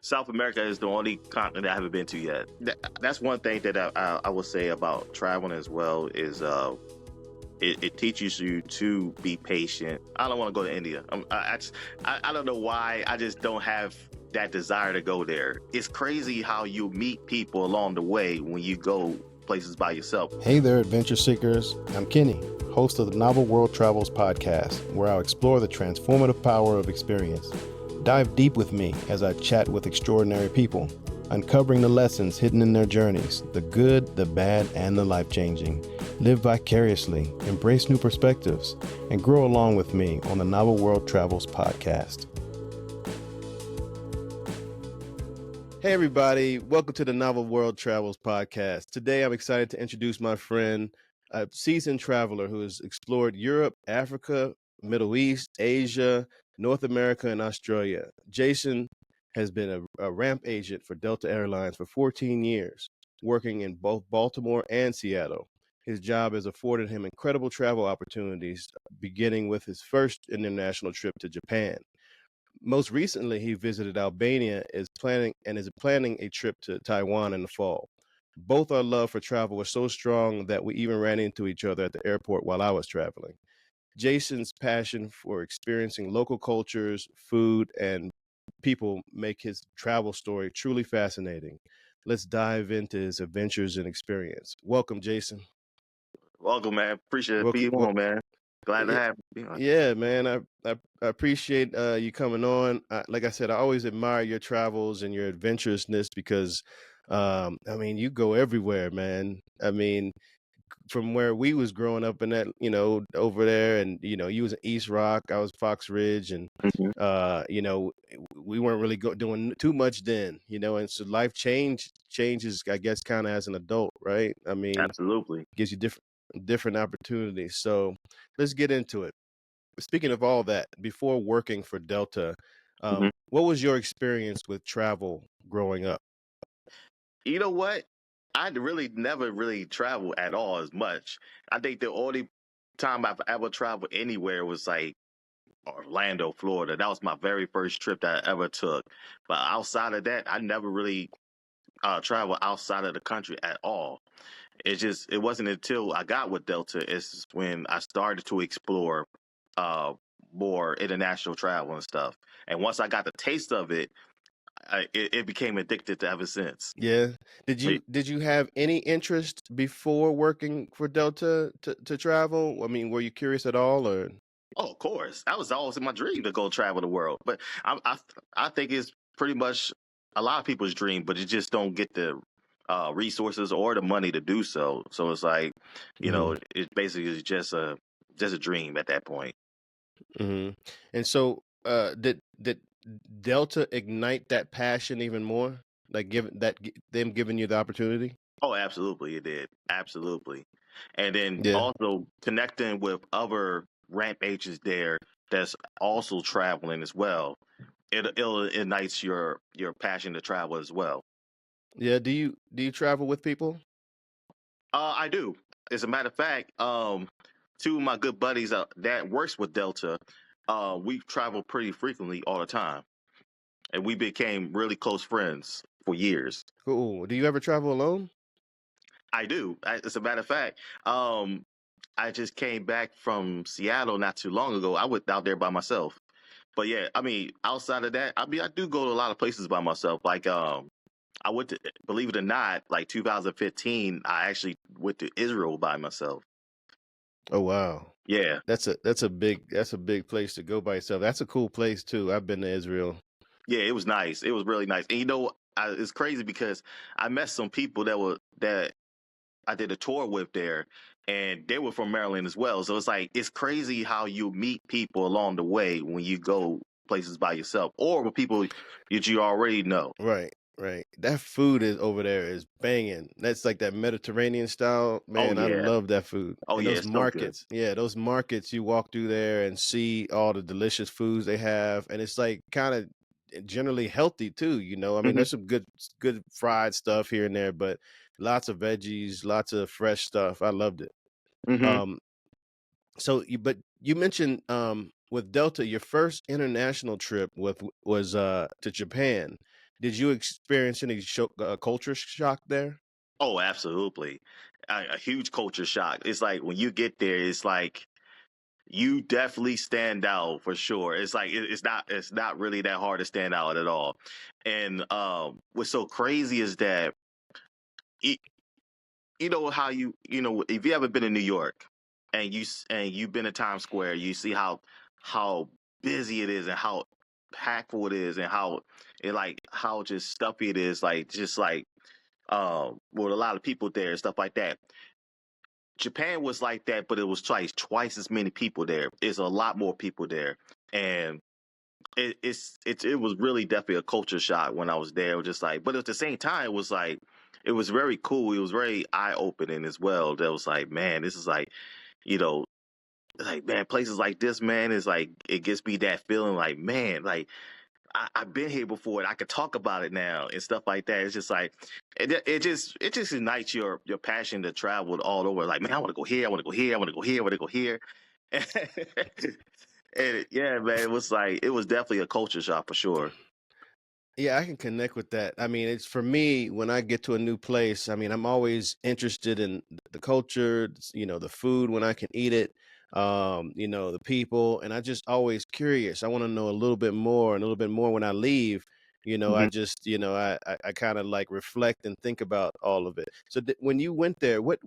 South America is the only continent I haven't been to yet. That's one thing that I will say about traveling as well is it teaches you to be patient. I don't want to go to India. I don't know why. I just don't have that desire to go there. It's crazy how you meet people along the way when you go places by yourself. Hey there, adventure seekers. I'm Kenny, host of the Novel World Travels podcast, where I'll explore the transformative power of experience. Dive deep with me as I chat with extraordinary people, uncovering the lessons hidden in their journeys, the good, the bad, and the life-changing. Live vicariously, embrace new perspectives, and grow along with me on the Novel World Travels podcast. Hey everybody, welcome to the Novel World Travels podcast. Today I'm excited to introduce my friend, a seasoned traveler who has explored Europe, Africa, Middle East, Asia, North America, and Australia. Jason has been a ramp agent for Delta Airlines for 14 years, working in both Baltimore and Seattle. His job has afforded him incredible travel opportunities, beginning with his first international trip to Japan. Most recently, he visited Albania, is planning a trip to Taiwan in the fall. Both our love for travel was so strong that we even ran into each other at the airport while I was traveling. Jason's passion for experiencing local cultures, food, and people make his travel story truly fascinating. Let's dive into his adventures and experience. Welcome, Jason. Welcome, man. Appreciate it. Be Welcome. on, man. Glad to Yeah, have you. yeah, man. I appreciate you coming on. Like I said, I always admire your travels and your adventurousness because, I mean, you go everywhere, man. I mean, from where we was growing up in that, over there, and you was in East Rock, I was Fox Ridge, and Mhm. we weren't really doing too much then, and so life changes, I guess, kind of as an adult, right? I mean, Absolutely. gives you different opportunities. So let's get into it. Speaking of all that, before working for Delta, Mhm. what was your experience with travel growing up? You know what? I really never really traveled at all as much. I think the only time I've ever traveled anywhere was like Orlando, Florida. That was my very first trip that I ever took. But outside of that, I never really traveled outside of the country at all. It wasn't until I got with Delta is when I started to explore uh more international travel and stuff. And once I got the taste of it, it became addicted to ever since. Yeah. Did you have any interest before working for Delta to travel? I mean, were you curious at all, or? Oh, of course. That was always in my dream to go travel the world. But I think it's pretty much a lot of people's dream, but you just don't get the resources or the money to do so. So it's like, Hmm. it basically is just a dream at that point. Hmm. And so, did Delta ignite that passion even more? Like them giving you the opportunity? Oh, absolutely, it did. Absolutely. And then Yeah. also connecting with other ramp agents there that's also traveling as well. It'll ignites your passion to travel as well. Yeah. Do you travel with people? I do. As a matter of fact, two of my good buddies that works with Delta, we travel pretty frequently all the time, and we became really close friends for years. Cool. Do you ever travel alone? I do. As a matter of fact, I just came back from Seattle not too long ago. I went out there by myself. But yeah, I mean, outside of that, I mean, I do go to a lot of places by myself. Like, I went to, believe it or not, like 2015, I actually went to Israel by myself. Oh wow. Yeah. That's a big place to go by yourself. That's a cool place too. I've been to Israel. Yeah, it was nice. It was really nice. And it's crazy because I met some people that I did a tour with there, and they were from Maryland as well. So it's crazy how you meet people along the way when you go places by yourself or with people that you already know. Right, right. That food is over there is banging. That's like that Mediterranean style. Oh Man, I yeah. love that food. Oh And yeah, those it's so good. markets, yeah, those markets you walk through there and see all the delicious foods they have, and it's like kind of generally healthy too. I mean, Hmm. there's some good fried stuff here and there, but lots of veggies, lots of fresh stuff. I loved it. Hmm. Um, but you mentioned with Delta, your first international trip was to Japan. Did you experience any culture shock there? Oh, absolutely. A huge culture shock. It's like when you get there, it's like you definitely stand out for sure. It's like it's not really that hard to stand out at all. And what's so crazy is that y- you know how if you ever been in New York and you've been to Times Square, you see how busy it is and how packful it is and how just stuffy it is, like just like with a lot of people there and stuff like that. Japan was like that, but it was twice as many people there. It's a lot more people there, and it was really definitely a culture shock when I was there. It was just like, but at the same time, it was like it was very cool. It was very eye opening as well. That was like, man, this is like you know. Like man, places like this, man, is like it gives me that feeling like man, like I've been here before and I could talk about it now and stuff like that. It's just like it just ignites your passion to travel all over. Like man, I want to go here, I want to go here, I want to go here, I want to go here. And yeah, man, it was definitely a culture shock for sure. Yeah, I can connect with that. I mean, it's for me when I get to a new place. I mean, I'm always interested in the culture, the food when I can eat it, the people, and I just always curious. I want to know a little bit more and a little bit more when I leave. I Hmm. just, I kind of like reflect and think about all of it. So when you went there, when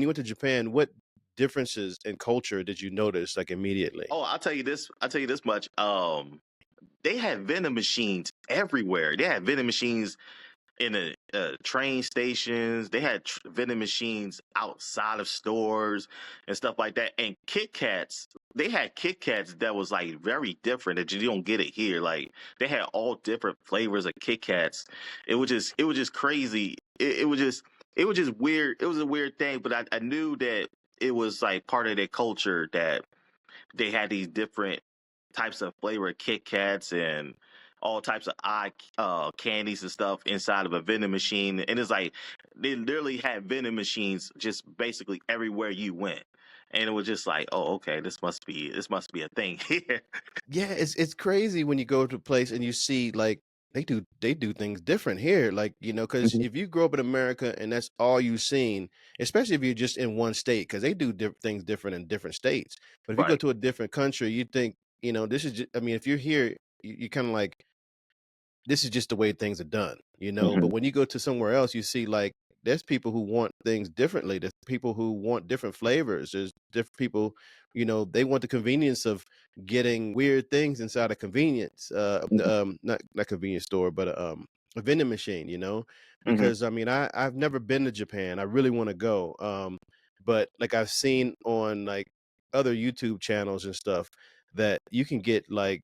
you went to Japan, what differences in culture did you notice like immediately? Oh, I'll tell you this. I'll tell you this much. They had vending machines everywhere. They had vending machines in the train stations. They had vending machines outside of stores and stuff like that. And Kit Kats, they had Kit Kats that was like very different that you don't get it here. Like they had all different flavors of Kit Kats. It was just crazy. It was just weird. It was a weird thing, but I knew that it was like part of their culture that they had these different types of flavored Kit Kats and all types of eye candies and stuff inside of a vending machine. And it's like they literally had vending machines just basically everywhere you went. And it was just like, oh, okay, this must be a thing here. Yeah, it's crazy when you go to a place and you see like they do things different here. Like, because Mhm. if you grow up in America and that's all you've seen, especially if you're just in one state, because they do things different in different states. But if you go Right. to a different country, you think, this is just, I mean, if you're here, you kind of like this is just the way things are done. But Hmm. when you go to somewhere else, you see like there's people who want things differently. There's people who want different flavors. There's different people, they want the convenience of getting weird things inside a convenience, not convenience store, but a vending machine. Hmm. Because I mean, I've never been to Japan. I really want to go. But like I've seen on like other YouTube channels and stuff that you can get like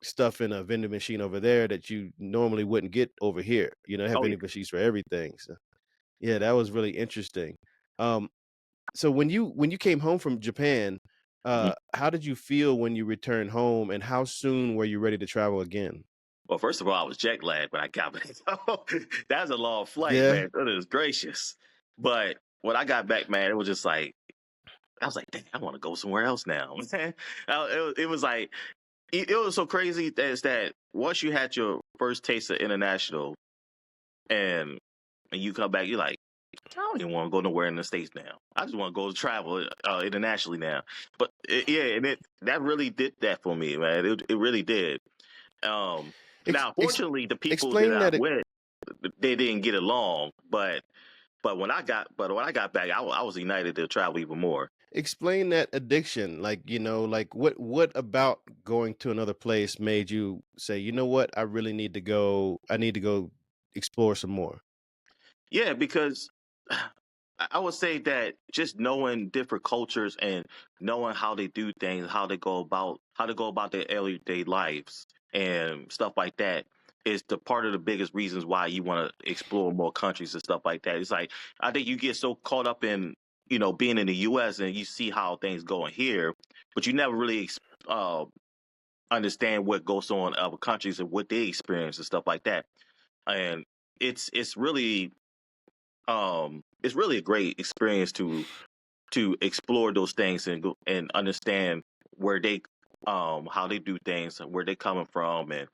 stuff in a vending machine over there that you normally wouldn't get over here. They have Oh yeah. vending machines for everything. So yeah, that was really interesting. Um, so when you came home from Japan, Mhm. how did you feel when you returned home, and how soon were you ready to travel again? Well, first of all, I was jet lagged when I got back. So that was a long flight, Yeah, man. Goodness gracious. But when I got back, man, it was just like I was like, dang, I want to go somewhere else now. It was like it was so crazy that once you had your first taste of international and you come back, you're like, I don't even want to go nowhere in the states now. I just want to go travel internationally now. But yeah, and that really did that for me, man. It really did. Um, ex- Now, ex- fortunately, the people that explain I that. with, they didn't get along, but when I got back, I was united to travel even more. Explain that addiction. Like, like what about going to another place made you say, you know what, I really need to go. I need to go explore some more. Yeah, because I would say that just knowing different cultures and knowing how they do things, how to go about their everyday lives and stuff like that is the part of the biggest reasons why you want to explore more countries and stuff like that. It's like I think you get so caught up in being in the U.S. and you see how things go in here, but you never really uh, understand what goes on in other countries and what they experience and stuff like that. And it's really it's really a great experience to explore those things and go and understand where they how they do things, where they coming from, and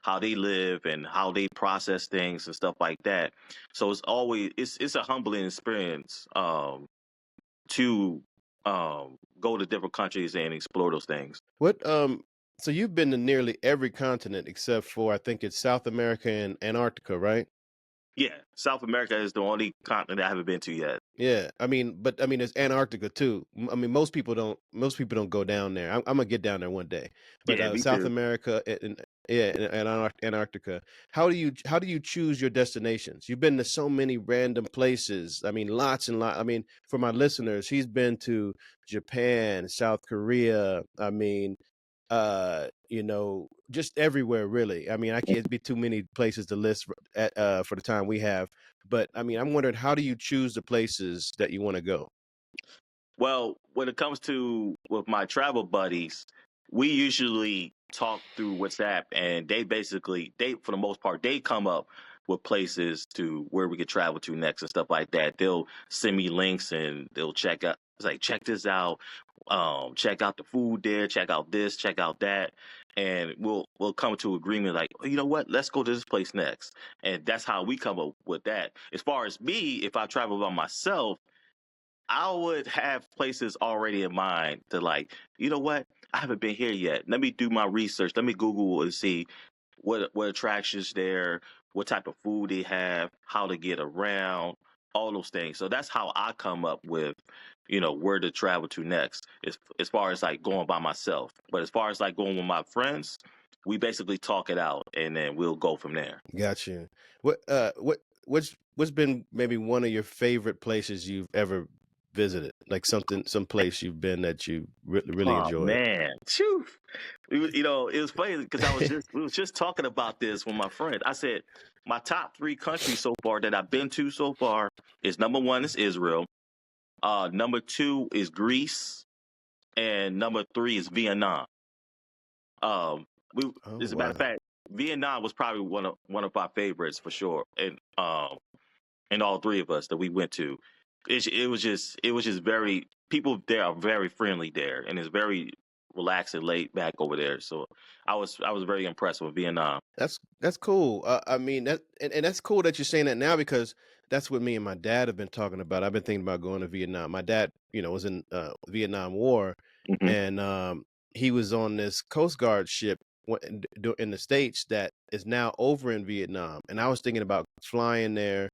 how they live, and how they process things and stuff like that. So it's a humbling experience to go to different countries and explore those things. What so you've been to nearly every continent except for I think it's South America and Antarctica, right? Yeah, South America is the only continent I haven't been to yet. Yeah, but I mean, it's Antarctica too. I mean, most people don't go down there. I'm gonna get down there one day. But Yeah, me South too. America and Antarctica. How do you choose your destinations? You've been to so many random places. I mean, lots and lots. I mean, for my listeners, he's been to Japan, South Korea. I mean, just everywhere really. I mean, I can't be too many places to list for the time we have. But I mean, I'm wondering, how do you choose the places that you want to go? Well, when it comes to with my travel buddies, we usually talk through WhatsApp, and they for the most part they come up with places to where we could travel to next and stuff like that. They'll send me links and they'll check out, it's like, check this out, check out the food there, check out this, check out that, and we'll come to agreement like, oh, you know what, let's go to this place next, and that's how we come up with that. As far as me, if I travel by myself, I would have places already in mind to, like, you know what? I haven't been here yet. Let me do my research. Let me Google and see what attractions there, what type of food they have, how to get around, all those things. So that's how I come up with, where to travel to next. As far as like going by myself, but as far as like going with my friends, we basically talk it out and then we'll go from there. Gotcha. What's been maybe one of your favorite places you've ever visited? Like some place you've been that you really Oh enjoyed. man, Phew. It was funny because we was just talking about this with my friend. I said my top three countries so far that I've been to so far is number one is Israel, number two is Greece, and number three is Vietnam. Um, we Oh As a matter of wow. fact, Vietnam was probably one of our favorites for sure, and all three of us that we went to. It was just very, people there are very friendly there, and it's very relaxed and laid back over there. So I was very impressed with Vietnam. That's cool. I mean and that's cool that you're saying that now because that's what me and my dad have been talking about. I've been thinking about going to Vietnam. My dad, was in Vietnam War, Hmm. and he was on this Coast Guard ship in the States that is now over in Vietnam. And I was thinking about flying there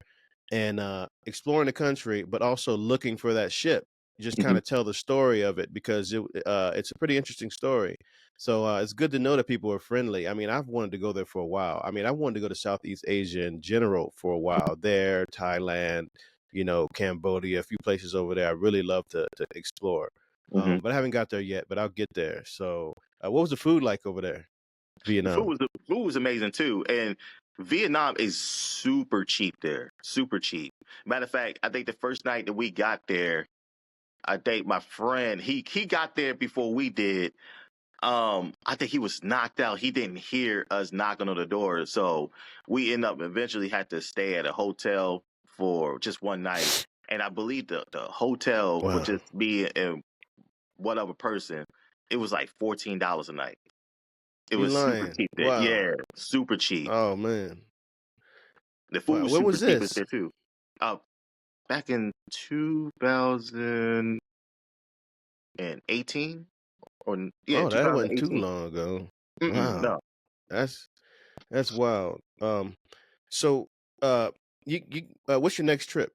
and exploring the country, but also looking for that ship. Just kind Hmm. of tell the story of it because it's a pretty interesting story. So it's good to know that people are friendly. I mean, I've wanted to go there for a while. I mean, I wanted to go to Southeast Asia in general for a while. There, Thailand, Cambodia, a few places over there. I really love to explore, Hmm. but I haven't got there yet. But I'll get there. So, what was the food like over there, Vietnam? The food was amazing too, and Vietnam is super cheap there, super cheap. Matter of fact, I think the first night that we got there, I think my friend he got there before we did. I think he was knocked out. He didn't hear us knocking on the door, so we end up eventually had to stay at a hotel for just one night. And I believe the hotel would Wow, just be in one other person. It was like $14 a night. It you was super lying? cheap there. Wow. Yeah, super cheap. Oh man. The food Wow. was When super was cheap this? there too. Uh, Back in 2018, or yeah, Oh, that wasn't too 2018. long ago. Wow. No. That's that's wild. So what's your next trip?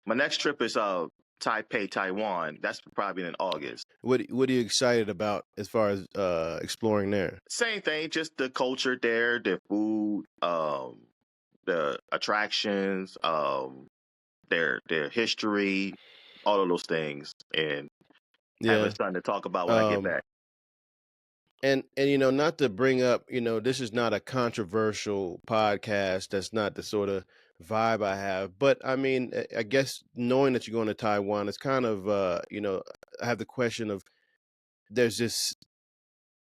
My next trip is Taipei, Taiwan. That's probably in August. What are you excited about as far as exploring there? Same thing, just the culture there, the food, the attractions, their history, all of those things, and having Yeah. something to talk about when I get Um back. and not to bring up, this is not a controversial podcast. That's not the sort of vibe I have. But I mean, I guess knowing that you're going to Taiwan, it's kind of I have the question of there's this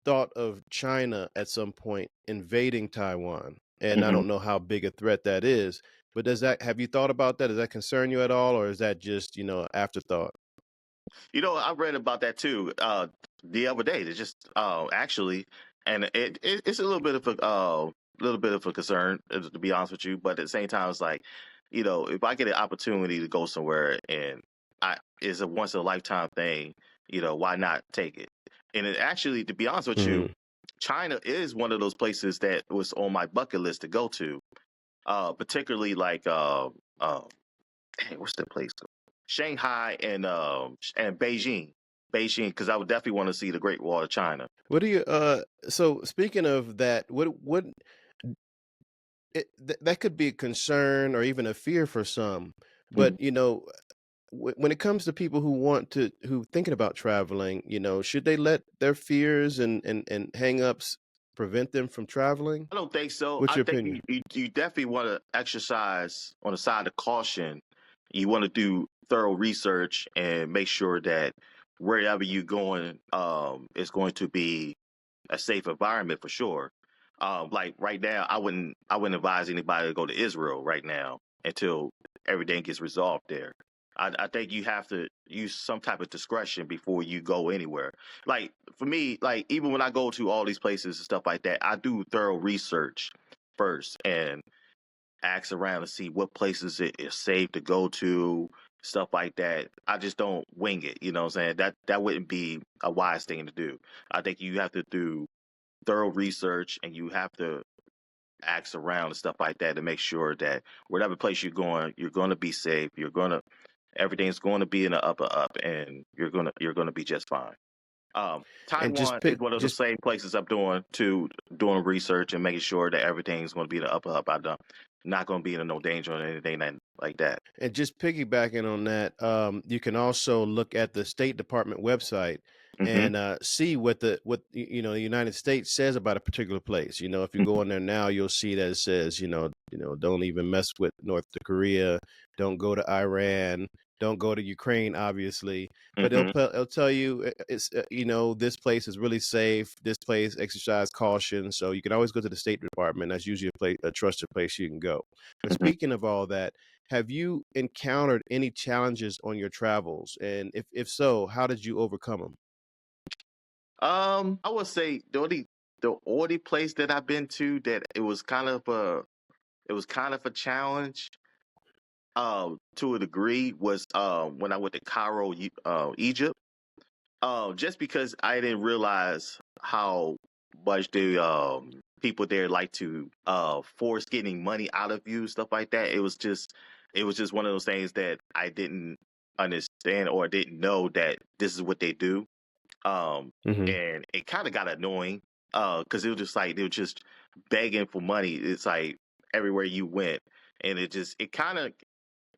thought of China at some point invading Taiwan. And I Hmm. don't know how big a threat that is, but have you thought about that? Does that concern you at all, or is that just, afterthought? I read about that too. the other day. They just actually, and it's a little bit of a concern, to be honest with you. But at the same time, it's like, if I get an opportunity to go somewhere and it's a once in a lifetime thing, why not take it? And it actually, to be honest with you, Hmm. China is one of those places that was on my bucket list to go to. Particularly like dang, what's the place? Shanghai and Beijing. Beijing, because I would definitely want to see the Great Wall of China. What do you so speaking of that, what that could be a concern or even a fear for some, but Mhm. when it comes to people who thinking about traveling, should they let their fears and hang-ups prevent them from traveling? I don't think so. What's I your think you, opinion? you, you definitely want to exercise on the side of caution. You want to do thorough research and make sure that wherever you're going is going to be a safe environment for sure. Like right now, I wouldn't advise anybody to go to Israel right now until everything gets resolved there. I think you have to use some type of discretion before you go anywhere. Like for me, like even when I go to all these places and stuff like that, I do thorough research first and ask around to see what places it is safe to go to, stuff like that. I just don't wing it. You know what I'm saying? That wouldn't be a wise thing to do. I think you have to do thorough research and you have to ask around and stuff like that to make sure that whatever place you're going to be safe. Everything's going to be in the upper up, and you're going to be just fine. And Taiwan is one of the same places I'm doing research and making sure that everything's going to be in the upper up. I'm not going to be in no danger or anything like that. just piggybacking on that, you can also look at the State Department website Hmm. and see the United States says about a particular place. If you go in there now, you'll see that it says, don't even mess with North Korea, don't go to Iran, don't go to Ukraine, obviously. But Hmm. it'll tell you it's this place is really safe. This place exercise caution, so you can always go to the State Department. That's usually a trusted place you can go. But Hmm. speaking of all that, have you encountered any challenges on your travels? And if so, how did you overcome them? I would say the only place that I've been to that it was kind of a challenge to a degree was when I went to Cairo, Egypt. Just because I didn't realize how much the people there like to force getting money out of you, stuff like that. It was just one of those things that I didn't understand or didn't know that this is what they do. Um, Hmm. and it kind of got annoying because it was just like they were just begging for money. It's like everywhere you went, and it kind of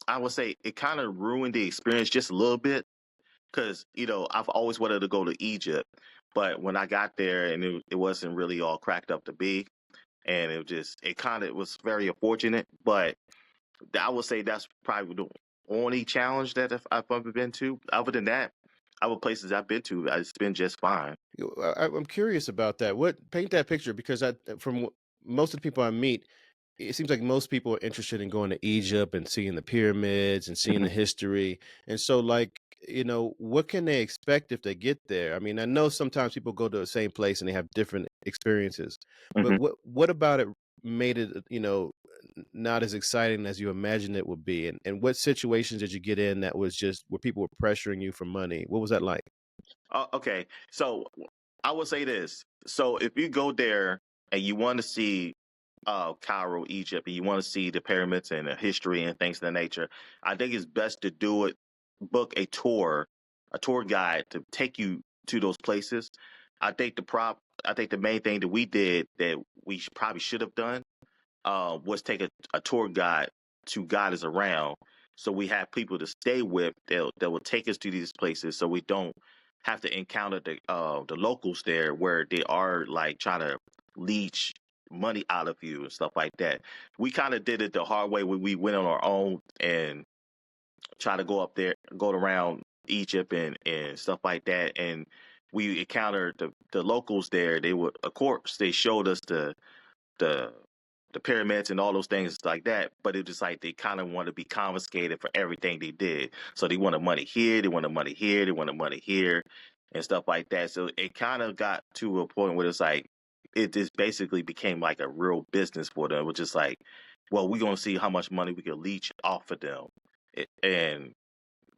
I would say it kind of ruined the experience just a little bit because I've always wanted to go to Egypt, but when I got there and it wasn't really all cracked up to be, and it was very unfortunate. But I would say that's probably the only challenge that I've ever been to. Other than that, other places I've been to, it's been just fine. I'm curious about that. What paint that picture because most of the people I meet, it seems like most people are interested in going to Egypt and seeing the pyramids and seeing the history. And so, like, what can they expect if they get there? I mean, I know sometimes people go to the same place and they have different experiences, but Hmm. what about it made it, not as exciting as you imagined it would be? And what situations did you get in that was just where people were pressuring you for money? What was that like? Okay, so I would say this. So if you go there and you want to see Cairo, Egypt, and you want to see the pyramids and the history and things of that nature, I think it's best to do it. Book a tour guide to take you to those places. I think the main thing that we did that we probably should have done was take a tour guide to guide us around. So we have people to stay with that will take us to these places, so we don't have to encounter the locals there where they are like trying to leech money out of you and stuff like that. We kind of did it the hard way when we went on our own and try to go up there, go around Egypt and stuff like that, and we encountered the locals there. They would, of course, they showed us the the pyramids and all those things like that. But it's just like they kind of want to be confiscated for everything they did. So they wanted money here, they wanted money here, they wanted money here. and stuff like that. So it kind of got to a point where it's like it just basically became like a real business for them, which is like, well, we're gonna see how much money we can leech off of them, and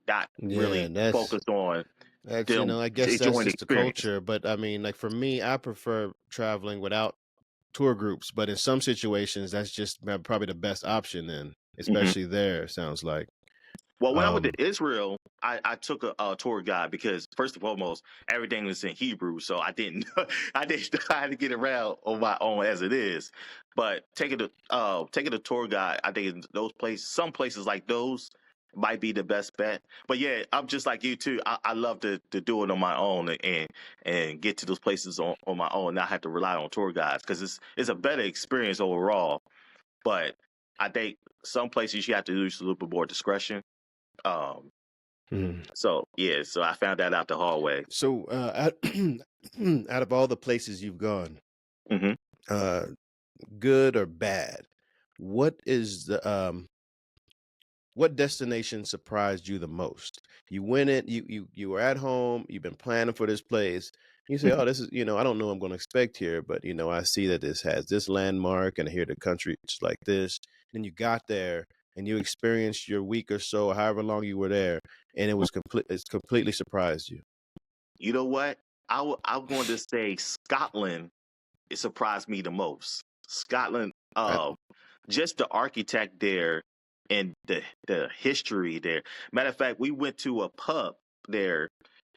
not Yeah, really focused on that's them I guess that's enjoying the just the experience. culture. But I mean, like for me, I prefer traveling without tour groups. But in some situations, that's just probably the best option. Then, Hmm. especially there, sounds like. Well, when I went Um, to Israel, I took a tour guide because first and foremost, everything was in Hebrew, so I didn't I didn't I had to get around on my own as it is. But taking a tour guide, I think in those places, some places like those might be the best bet. But yeah, I'm just like you too. I love to do it on my own and get to those places on my own, not have to rely on tour guides because it's a better experience overall. But I think some places you have to use a little bit more discretion. um, mhm. so yeah, so I found that out the hard way. So, out of all the places you've gone, Hmm. uh, good or bad, what is what destination surprised you the most? You went it, you were at home, you've been planning for this place. You say, "Oh, this is, I don't know what I'm going to expect here, but I see that this has this landmark and I hear the country is like this." Then you got there and you experienced your week or so, however long you were there, and it's completely surprised you. You know what? I'm going to say Scotland. It surprised me the most. Scotland, I, just the architect there and the history there. Matter of fact, we went to a pub there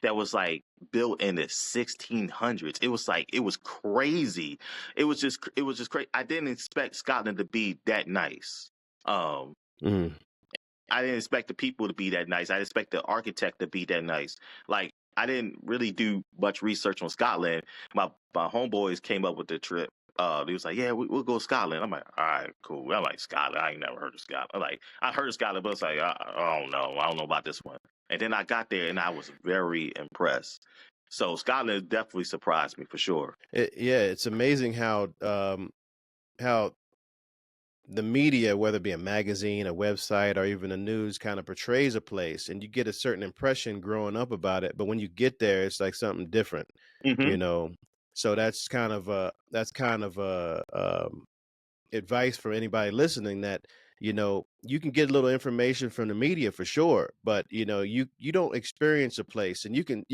that was like built in the 1600s. It was like it was crazy. It was just crazy. I didn't expect Scotland to be that nice. Um, mm, I didn't expect the people to be that nice. I didn't expect the architect to be that nice. Like I didn't really do much research on Scotland. My homeboys came up with the trip. They was like, "Yeah, we'll go to Scotland." I'm like, "All right, cool." I'm like, "Scotland? I ain't never heard of Scotland." I'm like, I heard of Scotland, but it's like, I don't know. I don't know about this one. And then I got there and I was very impressed. So Scotland definitely surprised me for sure. yeah, it's amazing how the media, whether it be a magazine, a website, or even the news, kind of portrays a place, and you get a certain impression growing up about it. But when you get there, it's like something different, Hmm. you know. So that's kind of a advice for anybody listening that you can get a little information from the media for sure, but you don't experience a place, and you can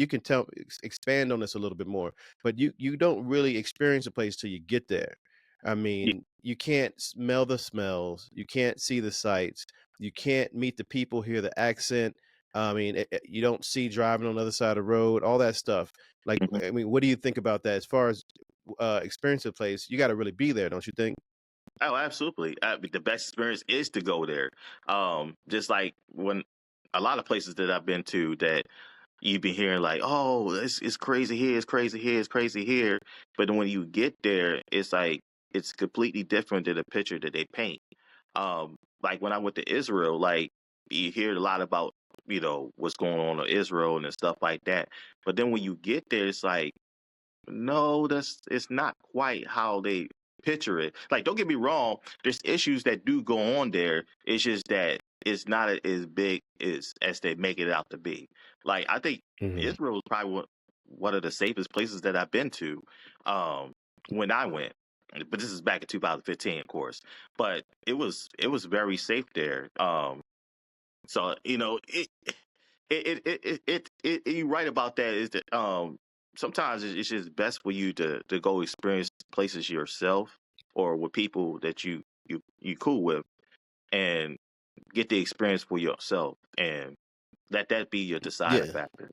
expand on this a little bit more, but you don't really experience a place till you get there. I Yeah. mean, you can't smell the smells, you can't see the sights, you can't meet the people, hear the accent. I mean, you don't see driving on the other side of the road, all that stuff. Like, Mhm. I mean, what do you think about that as far as experience a place? You got to really be there, don't you think? Oh, absolutely. The best experience is to go there. Just like when a lot of places that I've been to that you've been hearing like, oh, it's crazy here, it's crazy here, it's crazy here. But then when you get there, it's like it's completely different than the picture that they paint. Like when I went to Israel, like you hear a lot about, what's going on in Israel and stuff like that. But then when you get there, it's like no, that's it's not quite how they picture it. Like, don't get me wrong, there's issues that do go on there. It's just that it's not as big as they make it out to be. Like, I think Mhm. Israel is probably one of the safest places that I've been to um, when I went. But this is back in 2015, of course. But it was very safe there. So you're right about that. Is that sometimes it's just best for you to go experience places yourself or with people that you cool with and get the experience for yourself and let that be your deciding Yeah. factor.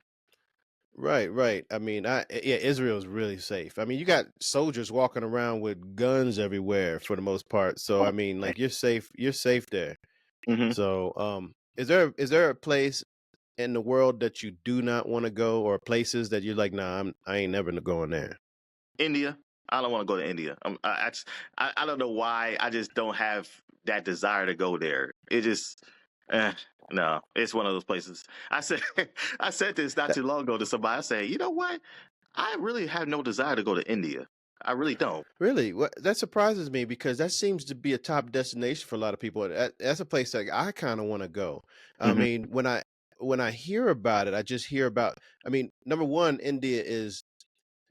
Right, right. I mean, yeah, Israel's really safe. I mean, you got soldiers walking around with guns everywhere for the most part. So Oh, I mean, man. like you're safe there. Hmm. So is there a place in the world that you do not want to go, or places that you're like, nah, I ain't never going there? India. I don't want to go to India. I don't know why. I just don't have that desire to go there. It just, eh, no. It's one of those places. I said, I said this not That too long ago to somebody. I said, you know what? I really have no desire to go to India. I really don't. really, that surprises me because that seems to be a top destination for a lot of people. That's a place that I kind of want to go. I Hmm. mean, when I hear about it, I just hear about. I mean, number one, India is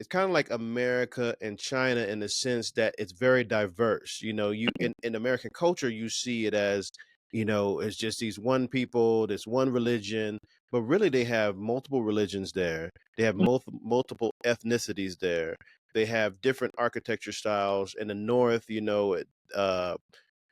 it's kind of like America and China in the sense that it's very diverse. You know, you in American culture, you see it as, you know, it's just these one people, this one religion, but really they have multiple religions there. They have multiple ethnicities there. They have different architecture styles. In the north, you know,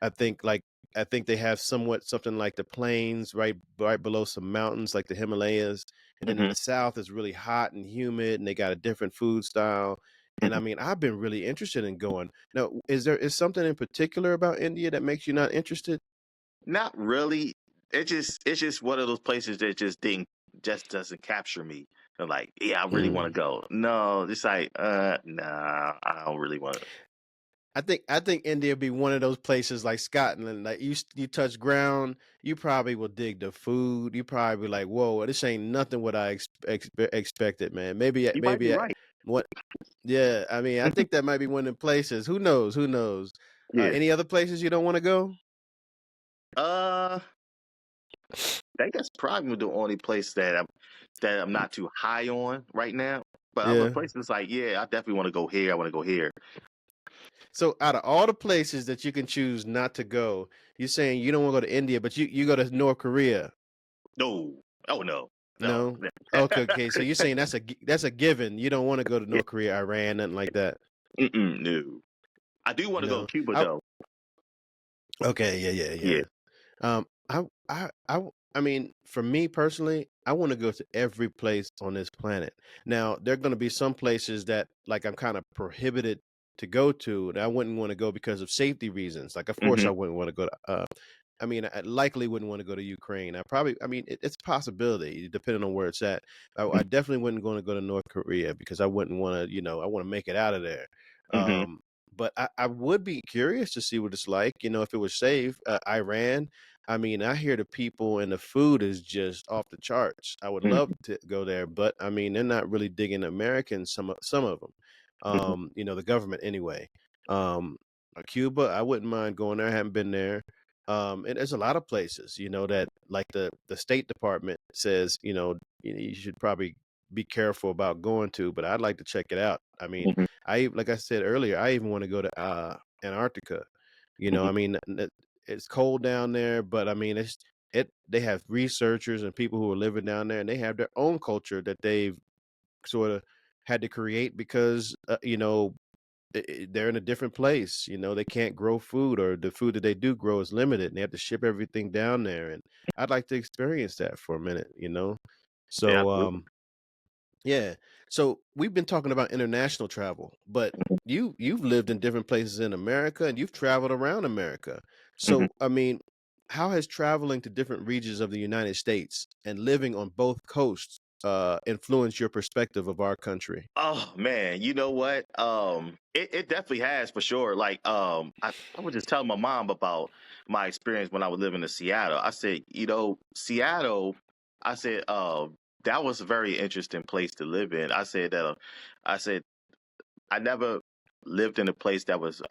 I think like I think they have somewhat something like the plains right below some mountains like the Himalayas. And then in Hmm. the south it's really hot and humid and they got a different food style. And I Hmm. mean, I've been really interested in going. Now, is something in particular about India that makes you not interested? Not really. It's just one of those places that just doesn't capture me. I'm like, yeah, I really want to Mm. go. No, it's like, nah, I don't really want to. I think India would be one of those places like Scotland. Like you touch ground, you probably will dig the food. You probably be like, whoa, this ain't nothing what I expected, man. You might be right. What? Yeah, I mean, I think that might be one of the places. Who knows? Who knows? Yeah. Any other places you don't want to go? I think that's probably the only place that I'm not too high on right now. But other Yeah. places like, yeah, I definitely want to go here. I want to go here. So out of all the places that you can choose not to go, you're saying you don't want to go to India, but you go to North Korea. No. Oh no. No. No. Okay, okay. So you're saying that's a given. You don't want to go to Yeah. North Korea, Iran, nothing like that. Mm-mm, no. I do want to go to No. Cuba I though. okay, yeah, yeah, Yeah. yeah. Um, I mean, for me personally, I want to go to every place on this planet. Now, there are going to be some places that, like, I'm kind of prohibited to go to, and I wouldn't want to go because of safety reasons. Like, of course, I Hmm. wouldn't want to go to. I mean, I likely wouldn't want to go to Ukraine. I mean, it's a possibility depending on where it's at. I definitely wouldn't want to go to North Korea because I wouldn't want to, I want to make it out of there. Hmm. But I would be curious to see what it's like, if it was safe. Iran, I mean, I hear the people and the food is just off the charts. I would love to go there, but I mean, they're not really digging Americans. Some of them, Hmm. the government anyway. Cuba, I wouldn't mind going there. I haven't been there. And there's a lot of places, that like the State Department says, you should probably be careful about going to, but I'd like to check it out. I mean, Hmm. like I said earlier, I even want to go to Antarctica. Hmm. I mean, it's cold down there, but I mean, they have researchers and people who are living down there, and they have their own culture that they've sort of had to create because they're in a different place. They can't grow food, or the food that they do grow is limited, and they have to ship everything down there. And I'd like to experience that for a minute. Yeah, So, absolutely. yeah. So we've been talking about international travel, but you've lived in different places in America and you've traveled around America. Hmm. So, I mean, how has traveling to different regions of the United States and living on both coasts influenced your perspective of our country? Oh man, you know what? It definitely has for sure. Like, I was just telling my mom about my experience when I was living in Seattle. I said, Seattle. I said, that was a very interesting place to live in. I said, I never lived in a place that was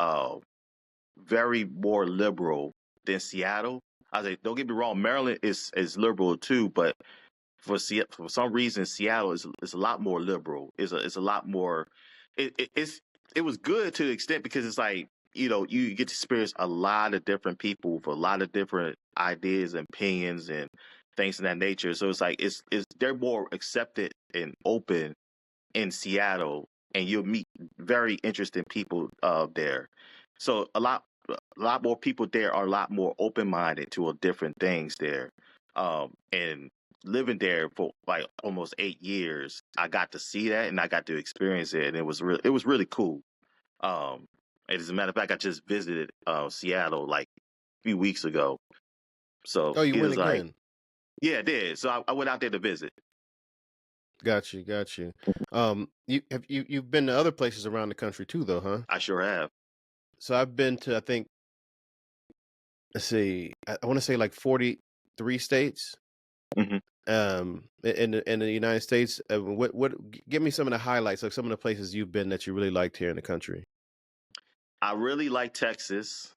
very more liberal than Seattle. I said, don't get me wrong, Maryland is liberal too, but for some reason Seattle is a lot more liberal. It's a lot more. It was good to the extent because it's like you get to experience a lot of different people with a lot of different ideas and opinions and things of that nature. So it's like it's they're more accepted and open in Seattle, and you'll meet very interesting people there. So a lot more people there are a lot more open minded to different things there. And living there for like almost 8 years, I got to see that and I got to experience it, and it was really cool. Um, and as a matter of fact, I just visited Seattle like a few weeks ago, so Oh, you it went was like, again. yeah, I did. So I went out there to visit. Got you, got you. You've been to other places around the country too, though, huh? I sure have. So I've been to, I think, let's see, I want to say like 43 states. Hmm. In the United States. Give me some of the highlights, like some of the places you've been that you really liked here in the country. I really like Texas.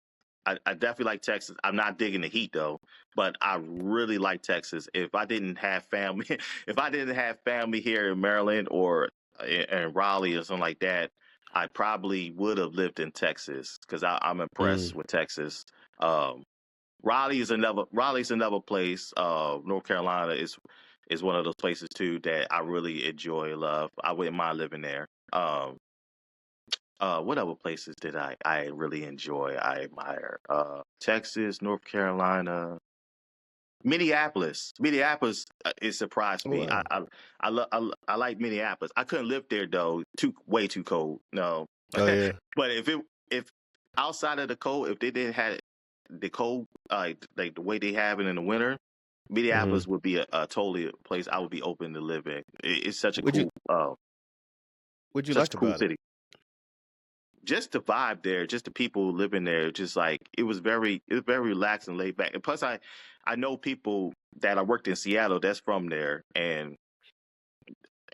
I definitely like Texas. I'm not digging the heat though, but I really like Texas. If I didn't have family, if I didn't have family here in Maryland or in Raleigh or something like that, I probably would have lived in Texas because I'm impressed Mm. with Texas. Um, Raleigh's another place. North Carolina is one of those places too that I really enjoy and love. I wouldn't mind living there. What other places did I really enjoy? I admire Texas, North Carolina, Minneapolis. Minneapolis, it surprised Oh, me. wow. I like Minneapolis. I couldn't live there though. Too way too cold. No, Oh yeah. but if outside of the cold, if they didn't have the cold like the way they have it in the winter, Hmm. Minneapolis would be a totally place I would be open to live in. It's such a Would you would you such like a cool about it? city. Just the vibe there, just the people living there, just like it was very relaxed and laid back. And plus, I know people that I worked in Seattle that's from there,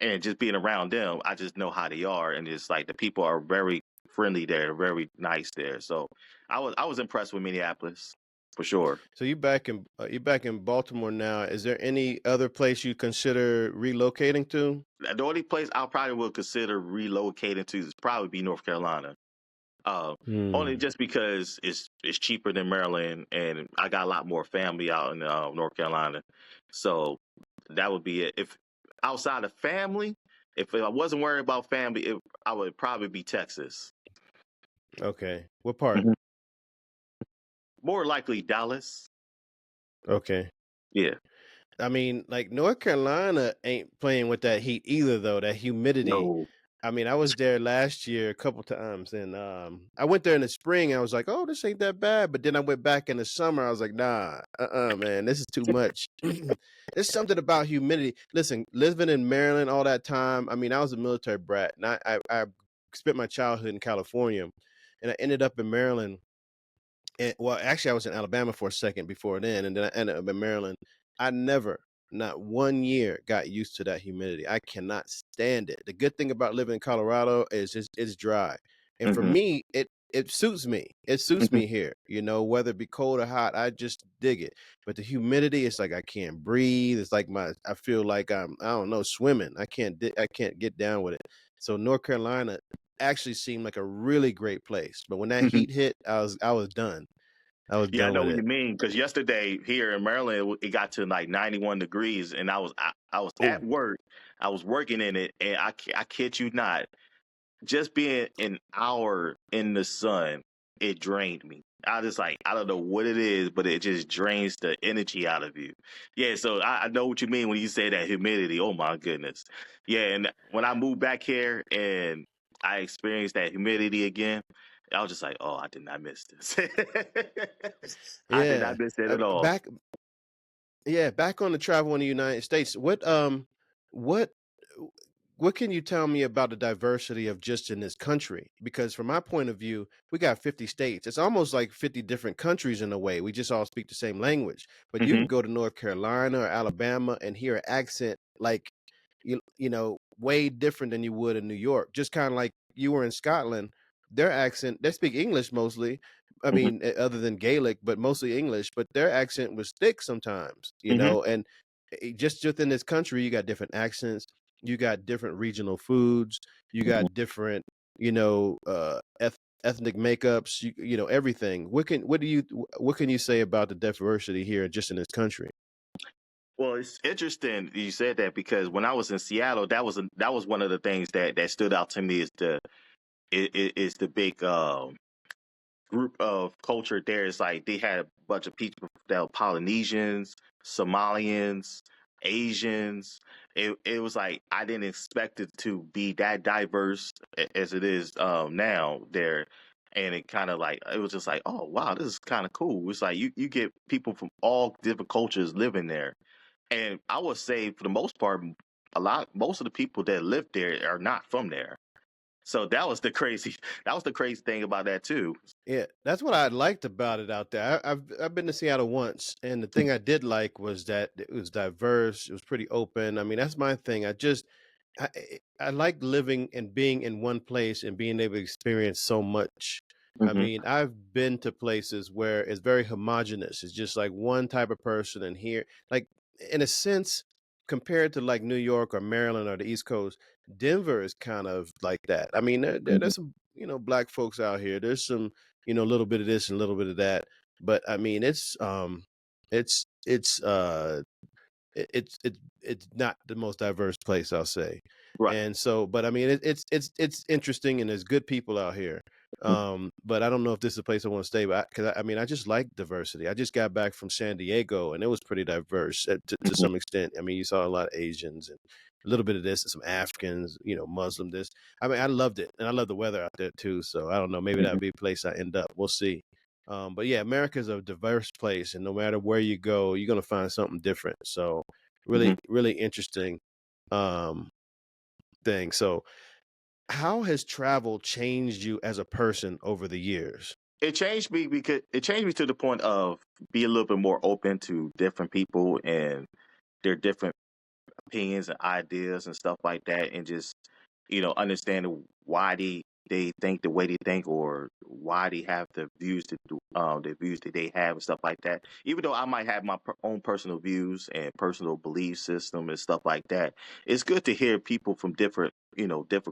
and just being around them, I just know how they are, and it's like the people are very friendly there, very nice there. So I was impressed with Minneapolis for sure. So you back in Baltimore now. Is there any other place you consider relocating to? The only place I probably would consider relocating to is probably be North Carolina. Uh, Only Hmm. just because it's cheaper than Maryland, and I got a lot more family out in North Carolina, so that would be it. If outside of family, if I wasn't worried about family, I would probably be Texas. Okay. What part? Mhm. More likely Dallas. Okay. Yeah. I mean, like North Carolina ain't playing with that heat either, though. That humidity. No. I mean, I was there last year a couple times, and I went there in the spring. I was like, "Oh, this ain't that bad." But then I went back in the summer. I was like, "Nah, man, this is too much." There's something about humidity. Listen, living in Maryland all that time. I mean, I was a military brat, and I spent my childhood in California, and I ended up in Maryland. And well, actually, I was in Alabama for a second before then, and then I ended up in Maryland. I never, not 1 year, got used to that humidity. I cannot stand it. The good thing about living in Colorado is it's dry, and for Hmm. me, it suits me. It suits Hmm. me here. You know, whether it be cold or hot, I just dig it. But the humidity, it's like I can't breathe. It's like I feel like I don't know, swimming. I can't get down with it. So North Carolina actually seemed like a really great place, but when that Hmm. heat hit, I was done. I was Yeah, I done know with what it. you mean. Because yesterday here in Maryland, it got to like 91 degrees, and I was at Oh, work. I was working in it, and I kid you not, just being an hour in the sun, it drained me. I just like I don't know what it is, but it just drains the energy out of you. Yeah, so I know what you mean when you say that humidity. Oh my goodness. Yeah, and when I moved back here and I experienced that humidity again, I was just like, oh, I did not miss this. I did yeah. not miss it at all. Back Yeah, back on the travel in the United States. What what can you tell me about the diversity of just in this country? Because from my point of view, we got 50 states. It's almost like 50 different countries in a way. We just all speak the same language. But you can Hmm. go to North Carolina or Alabama and hear an accent like you know, way different than you would in New York. Just kind of like you were in Scotland, their accent, they speak English mostly. I Hmm. mean, other than Gaelic, but mostly English, but their accent was thick sometimes, you Hmm. know, and just within this country, you got different accents, you got different regional foods, you Hmm. got different, you know, ethnic makeups, you know, everything. What can you say about the diversity here just in this country? Well, it's interesting you said that because when I was in Seattle, that was one of the things that stood out to me is the big group of culture there. It's like they had a bunch of people that were Polynesians, Somalians, Asians. It was like I didn't expect it to be that diverse as it is now there. And it kind of like it was just like, oh wow, this is kind of cool. It's like you get people from all different cultures living there, and I would say for the most part, most of the people that live there are not from there. So that was the crazy that was the crazy thing about that too. Yeah, that's what I liked about it out there. I've been to Seattle once, and the thing I did like was that it was diverse. It was pretty open. I mean, that's my thing. I like living and being in one place and being able to experience so much. I Hmm. mean, I've been to places where it's very homogenous. It's just like one type of person, and here, like in a sense, compared to like New York or Maryland or the East Coast, Denver is kind of like that. I mean, Hmm. there's some black folks out here. There's some a little bit of this and a little bit of that, but I mean, it's it's not the most diverse place, I'll say. Right. And so, but I mean, it's interesting, and there's good people out here. Mhm. But I don't know if this is a place I want to stay. But because I mean, I just like diversity. I just got back from San Diego, and it was pretty diverse to Mhm. some extent. I mean, you saw a lot of Asians and a little bit of this, and some Africans, Muslim. This, I mean, I loved it, and I love the weather out there too. So I don't know, maybe that Mhm. would be a place I end up. We'll see. But yeah, America is a diverse place, and no matter where you go, you're gonna find something different. So really, Mhm. really interesting um, thing. So, how has travel changed you as a person over the years? It changed me because it changed me to the point of be a little bit more open to different people and their different opinions and ideas and stuff like that, and just understanding why they think the way they think, or why they have the views that they have and stuff like that. Even though I might have my own personal views and personal belief system and stuff like that, it's good to hear people from different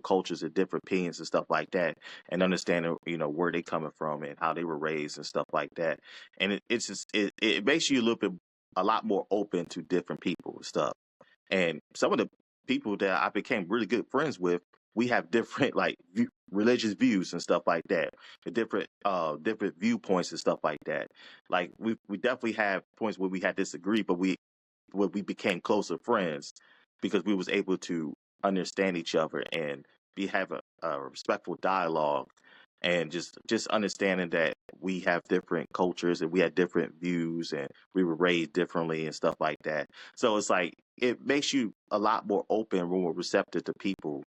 cultures and different opinions and stuff like that, and understanding where they coming from and how they were raised and stuff like that. And it's just it makes you a lot more open to different people and stuff. And some of the people that I became really good friends with, we have different like religious views and stuff like that, and different viewpoints and stuff like that. Like we definitely have points where we had disagree, but we became closer friends because we was able to understand each other and be have a respectful dialogue, and just understanding that we have different cultures and we had different views and we were raised differently and stuff like that. So it's like it makes you a lot more open, more receptive to people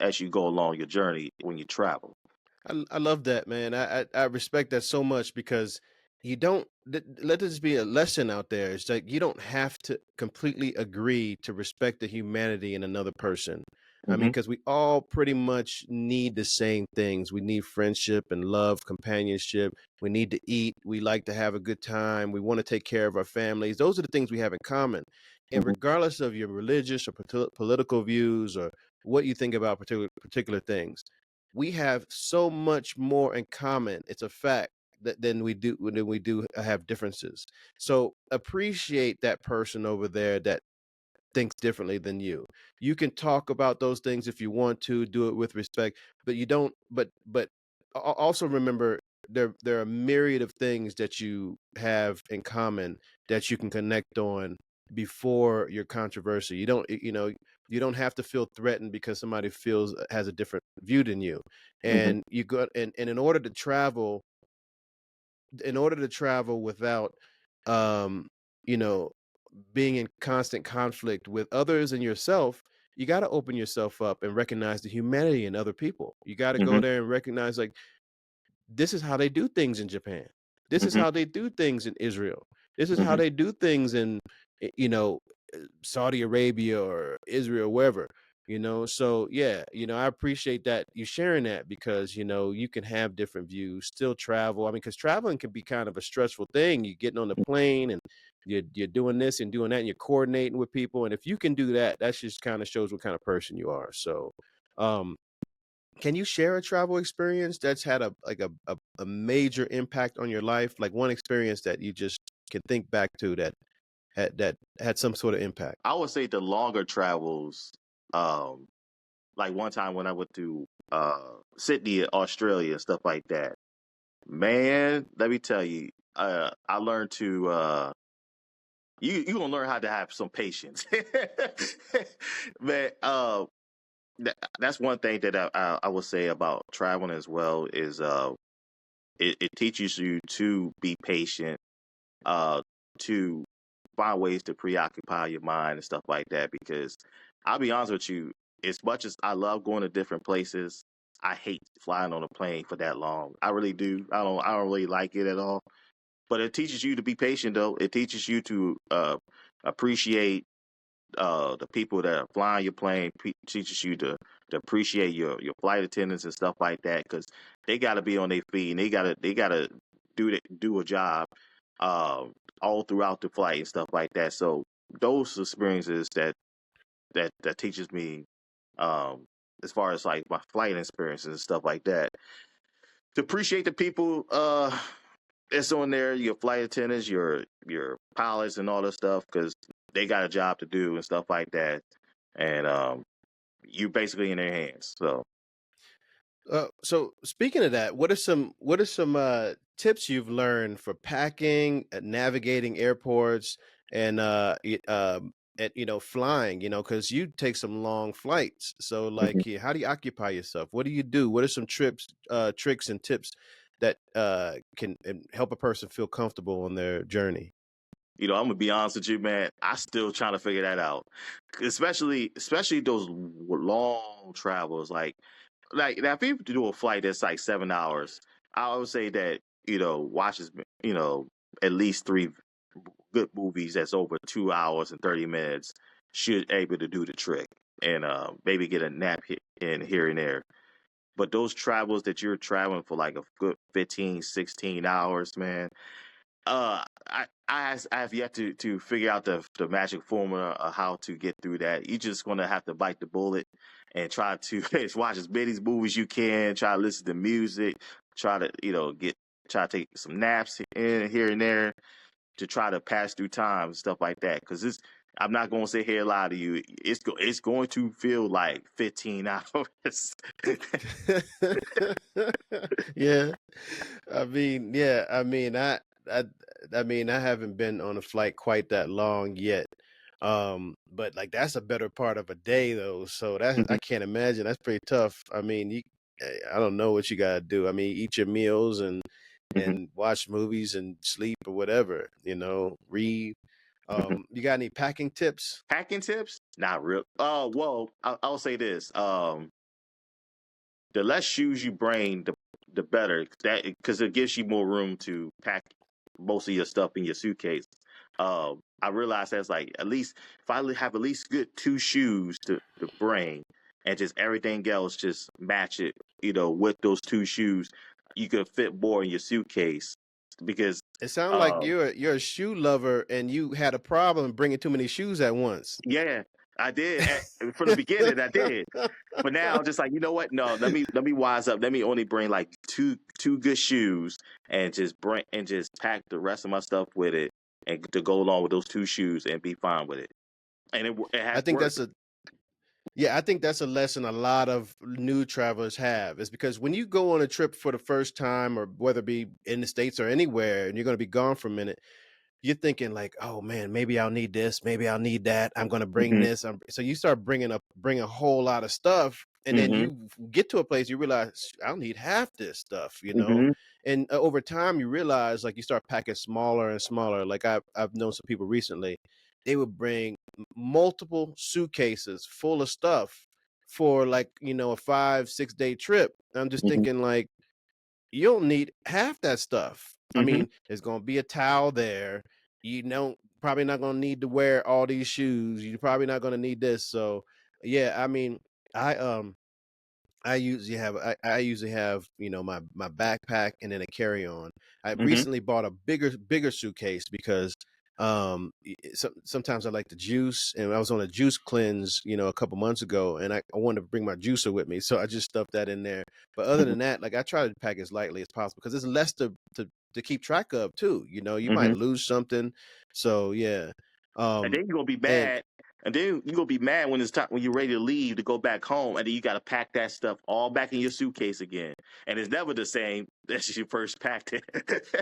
as you go along your journey when you travel. I love that, man. I respect that so much because you don't let this be a lesson out there. It's like you don't have to completely agree to respect the humanity in another person. I mean, Hmm. because we all pretty much need the same things. We need friendship and love, companionship. We need to eat. We like to have a good time. We want to take care of our families. Those are the things we have in common. And Hmm. regardless of your religious or political views or what you think about particular things, we have so much more in common. It's a fact that than we do have differences. So appreciate that person over there that thinks differently than you. You can talk about those things if you want to, do it with respect, but you don't but also remember there are a myriad of things that you have in common that you can connect on before your controversy. You don't have to feel threatened because somebody feels has a different view than you. Hmm. And you go and in order to travel without um you know being in constant conflict with others and yourself, you got to open yourself up and recognize the humanity in other people. You got to go Hmm. there and recognize, like, this is how they do things in Japan. This is Hmm. how they do things in Israel. This is how Hmm. they do things in Saudi Arabia or Israel, wherever. So yeah, I appreciate that you sharing that because you can have different views, still travel. I mean, because traveling can be kind of a stressful thing. You're getting on the plane and you're doing this and doing that, and you're coordinating with people. And if you can do that, that just kind of shows what kind of person you are. So, um, can you share a travel experience that's had a major impact on your life? Like one experience that you just can think back to that had some sort of impact. I would say the longer travels, um, like one time when I went to Sydney, Australia, and stuff like that. Man, let me tell you, I learned to you gonna learn how to have some patience, man. That's one thing that I would say about traveling as well is it teaches you to be patient, uh, to find ways to preoccupy your mind and stuff like that. Because I'll be honest with you, as much as I love going to different places, I hate flying on a plane for that long. I really do. I don't really like it at all. But it teaches you to be patient, though. It teaches you to appreciate the people that are flying your plane. Teaches you to to appreciate your flight attendants and stuff like that, because they got to be on their feet and they gotta do a job uh, all throughout the flight and stuff like that. So those experiences that teaches me, um, as far as like my flight experiences and stuff like that, to appreciate the people that's on there, your flight attendants, your pilots, and all this stuff, because they got a job to do and stuff like that, and you basically in their hands. So So speaking of that, what are some tips you've learned for packing, navigating airports, and flying? Because you take some long flights. So Mhm. like, yeah, how do you occupy yourself? What do you do? What are some tricks, and tips that can help a person feel comfortable on their journey? I'm gonna be honest with you, man. I still trying to figure that out, especially those long travels. Like now, if you do a flight that's like 7 hours, I would say that watches at least three good movies that's over 2 hours and 30 minutes should able to do the trick, and maybe get a nap in here and there. But those travels that you're traveling for like a good 15, 16 hours, man, I have yet to figure out the magic formula of how to get through that. You're just gonna have to bite the bullet and try to watch as many movies you can. Try to listen to music. Try to try to take some naps in here and there to try to pass through time and stuff like that. Because I'm not gonna sit here and lie to you. It's going to feel like 15 hours. Yeah. I I mean, I haven't been on a flight quite that long yet. But like that's a better part of a day though. So that I can't imagine. That's pretty tough. I mean, I don't know what you gotta do. I mean, eat your meals Mhm, and watch movies and sleep or whatever, read. mhm. You got any packing tips? Hacking tips? Not real. Oh, well, I'll say this. The less shoes you bring, the better. That because it gives you more room to pack most of your stuff in your suitcase. I realized that's like at least if I have at least good two shoes to bring, and just everything else just match it, with those two shoes, you could fit more in your suitcase because. It sounds like Uh, you're a shoe lover and you had a problem bringing too many shoes at once. yeah, I did from the beginning. I did. But now, just like, you know what? No, let me wise up. Let me only bring like two good shoes, and just pack the rest of my stuff with it, and to go along with those two shoes and be fine with it. And it I has think worked. that's a Yeah, I think that's a lesson a lot of new travelers have is because when you go on a trip for the first time, or whether it be in the States or anywhere, and you're going to be gone for a minute, you're thinking like, "Oh man, maybe I'll need this, maybe I'll need that. I'm gonna bring Hmm. this." So you start bring a whole lot of stuff, and then Hmm. you get to a place you realize I don't need half this stuff. Hmm. And over time, you realize like you start packing smaller and smaller. Like I've known some people recently, they would bring multiple suitcases full of stuff for like a 5 6 day trip. I'm just Hmm. thinking like you don't need half that stuff. I Hmm. mean, there's gonna be a towel there. You know, probably not gonna need to wear all these shoes. You're probably not gonna need this. So yeah, I mean, I um I usually have my backpack and then a carry on. I Hmm. recently bought a bigger suitcase because sometimes I like to juice, and I was on a juice cleanse a couple months ago, and I wanted to bring my juicer with me, so I just stuffed that in there. But other than that, like I try to pack as lightly as possible because there's less to keep track of too. You might Hmm. lose something, so yeah. And Um, then you're gonna be and mad. And then you're gonna be mad when it's time when you're ready to leave to go back home, and then you got to pack that stuff all back in your suitcase again, and it's never the same as you first packed it.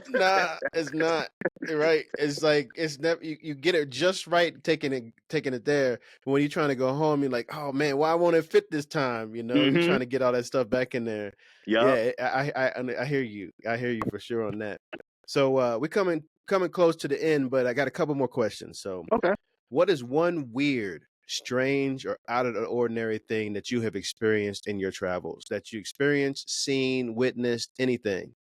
Nah, it's not. Right. It's like it's never you get it just right taking it there. But when you're trying to go home, you're like, oh man, why won't it fit this time? You're Hmm. trying to get all that stuff back in there. Yup. Yeah, I hear you. I hear you for sure on that. So we're coming close to the end, but I got a couple more questions. So Okay. what is one weird, strange, or out of the ordinary thing that you have experienced in your travels? That you experienced, seen, witnessed, anything?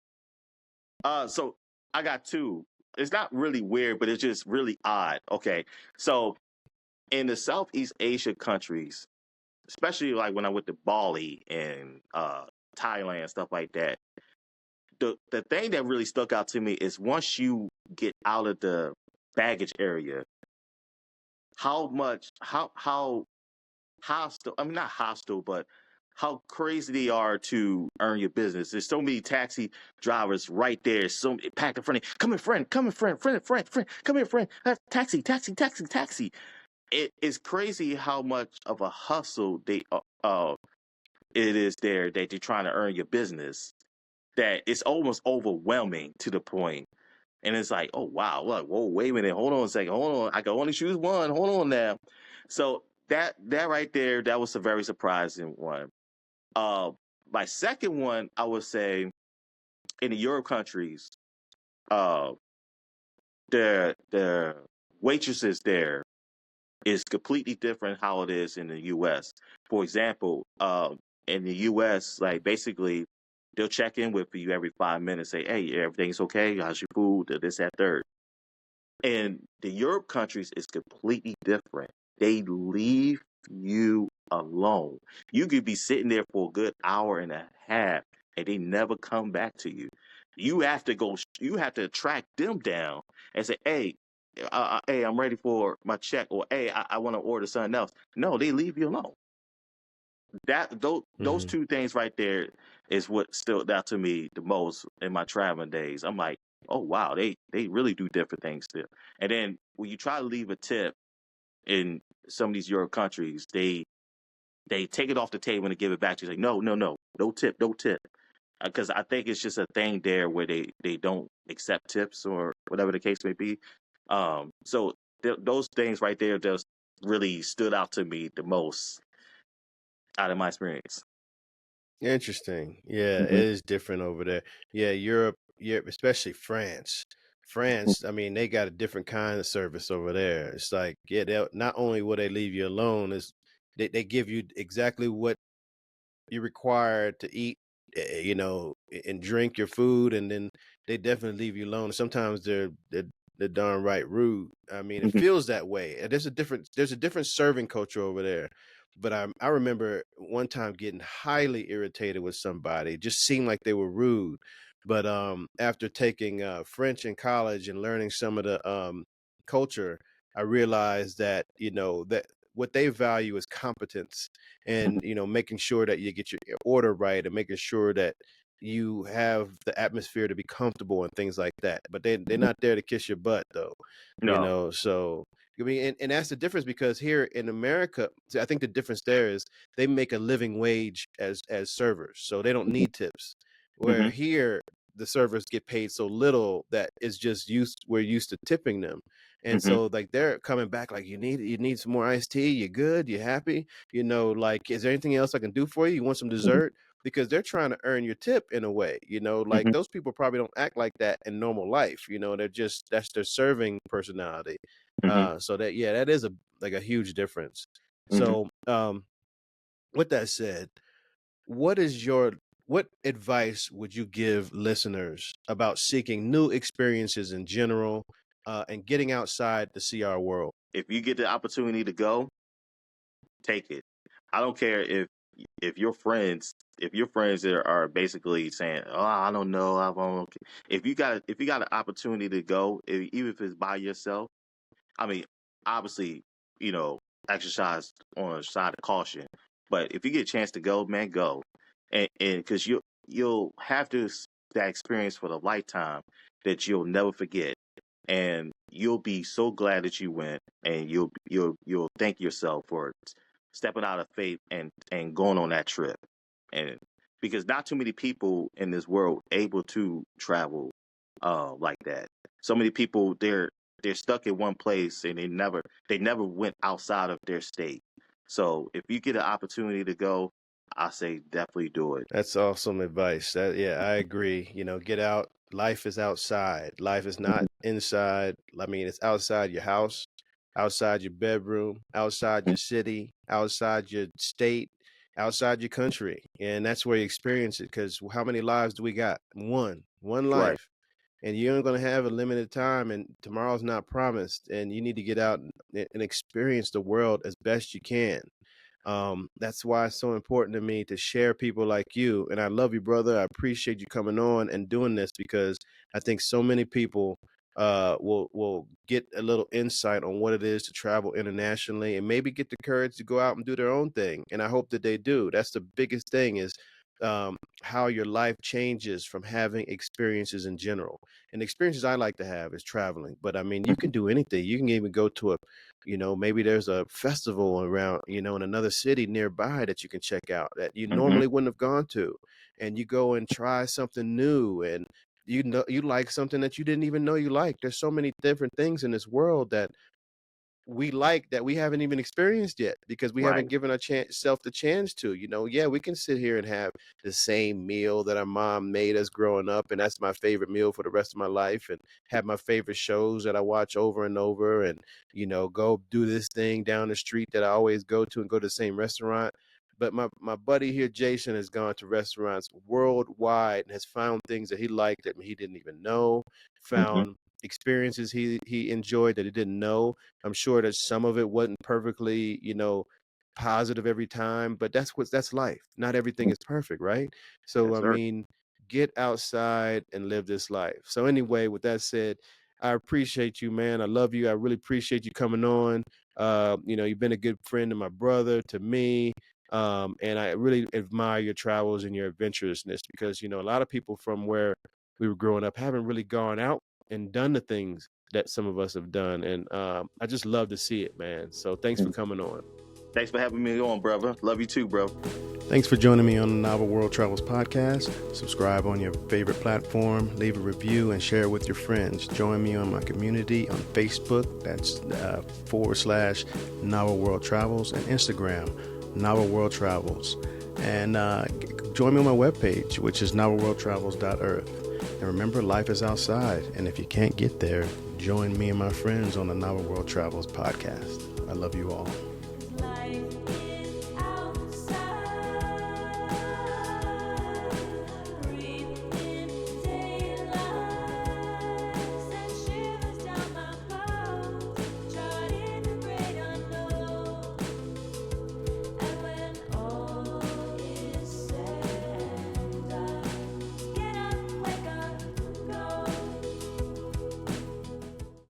So I got two. It's not really weird, but it's just really odd. Okay. So in the Southeast Asia countries, especially like when I went to Bali and Thailand, stuff like that. The thing that really stuck out to me is once you get out of the baggage area, how much how hostile, I mean not hostile, but how crazy they are to earn your business. There's so many taxi drivers right there, so packed in front of you. Come here, friend, come here, friend, come here, friend. Taxi, taxi, taxi, taxi. It is crazy how much of a hustle it is there that you're trying to earn your business, that it's almost overwhelming to the point. And it's like, oh wow, look, whoa, wait a minute, hold on a second, hold on, I can only choose one, hold on now. So that right there, that was a very surprising one. Uh, my second one, I would say, in the Europe countries, uh, the waitresses there is completely different how it is in the U.S. For example, in the U.S., like basically, they'll check in with you every 5 minutes, say, "Hey, everything's okay? How's your food? This, that, third." And the Europe countries is completely different. They leave you alone. You could be sitting there for a good hour and a half, and they never come back to you. You have to go. You have to track them down and say, "Hey, hey, I'm ready for my check," or "Hey, I want to order something else." No, they leave you alone. Those Hmm. two things right there is what stood out to me the most in my traveling days. I'm like, oh wow, they really do different things still. And then when you try to leave a tip in some of these Euro countries, they take it off the table and give it back to you. Like, no, no, no, no tip, no tip. Because I think it's just a thing there where they don't accept tips or whatever the case may be. So those things right there just really stood out to me the most out of my experience. Interesting. Yeah, it Hmm. is different over there. Yeah, Europe, especially France. France, I mean, they got a different kind of service over there. It's like, yeah, they not only will they leave you alone, is they give you exactly what you're required to eat, and drink your food, and then they definitely leave you alone. Sometimes they're darn right rude. I mean, it Hmm. feels that way. And there's a different serving culture over there. But I remember one time getting highly irritated with somebody. It just seemed like they were rude. But after taking French in college and learning some of the culture, I realized that that what they value is competence, and making sure that you get your order right, and making sure that you have the atmosphere to be comfortable and things like that. But they're not there to kiss your butt though. No. So I mean, and that's the difference, because here in America, see, I think the difference there is they make a living wage as servers, so they don't need tips. Where Hmm. here the servers get paid so little that it's just we're used to tipping them. And Hmm. so like they're coming back like, you need some more iced tea, you good, you happy, like, is there anything else I can do for you? You want some dessert? Because they're trying to earn your tip in a way, like Hmm. those people probably don't act like that in normal life. They're just, that's their serving personality. Hmm. So that, yeah, that is a huge difference. Hmm. So with that said, what advice would you give listeners about seeking new experiences in general, and getting outside to see our world? If you get the opportunity to go, take it. I don't care if your friends are basically saying, "Oh, I don't know, I won't." If you got an opportunity to go, even if it's by yourself, I mean, obviously, you know, exercise on the side of caution. But if you get a chance to go, man, go, and because you'll have that experience for the lifetime that you'll never forget, and you'll be so glad that you went, and you'll thank yourself for stepping out of faith and going on that trip, and because not too many people in this world able to travel like that. So many people they're stuck in one place, and they never went outside of their state. So if you get an opportunity to go, I say definitely do it. That's awesome advice. Yeah, I agree. Get out. Life is outside. Life is not inside. I mean, it's outside your house, outside your bedroom, outside your city, outside your state, outside your country. And that's where you experience it, because how many lives do we got? One Right. life. And you're only going to have a limited time, and tomorrow's not promised. And you need to get out and experience the world as best you can. That's why it's so important to me to share people like you. And I love you, brother. I appreciate you coming on and doing this, because I think so many people will get a little insight on what it is to travel internationally, and maybe get the courage to go out and do their own thing. And I hope that they do. That's the biggest thing, is how your life changes from having experiences in general. And the experiences I like to have is traveling. But I mean, you can do anything. You can even go to a, maybe there's a festival around, in another city nearby that you can check out that you Hmm. normally wouldn't have gone to. And you go and try something new, and you like something that you didn't even know you like. There's so many different things in this world that we like that we haven't even experienced yet, because we haven't Right. given our self the chance to. Yeah, we can sit here and have the same meal that our mom made us growing up, and that's my favorite meal for the rest of my life, and have my favorite shows that I watch over and over, and go do this thing down the street that I always go to, and go to the same restaurant. But my buddy here, Jason, has gone to restaurants worldwide and has found things that he liked that he didn't even know, Hmm. found experiences he enjoyed that he didn't know. I'm sure that some of it wasn't perfectly, positive every time, but that's life. Not everything is perfect, right? So Yes, I sir. mean, get outside and live this life. So anyway, with that said, I appreciate you, man. I love you. I really appreciate you coming on. You've been a good friend to my brother, to me. And I really admire your travels and your adventurousness, because, a lot of people from where we were growing up haven't really gone out and done the things that some of us have done. And I just love to see it, man. So thanks for coming on. Thanks for having me on, brother. Love you too, bro. Thanks for joining me on the Novel World Travels podcast. Subscribe on your favorite platform, leave a review, and share it with your friends. Join me on my community on Facebook. That's / Novel World Travels, and Instagram, Novel World Travels. And join me on my webpage, which is novelworldtravels.earth. And remember, life is outside. And if you can't get there, join me and my friends on the Novel World Travels podcast. I love you all. Life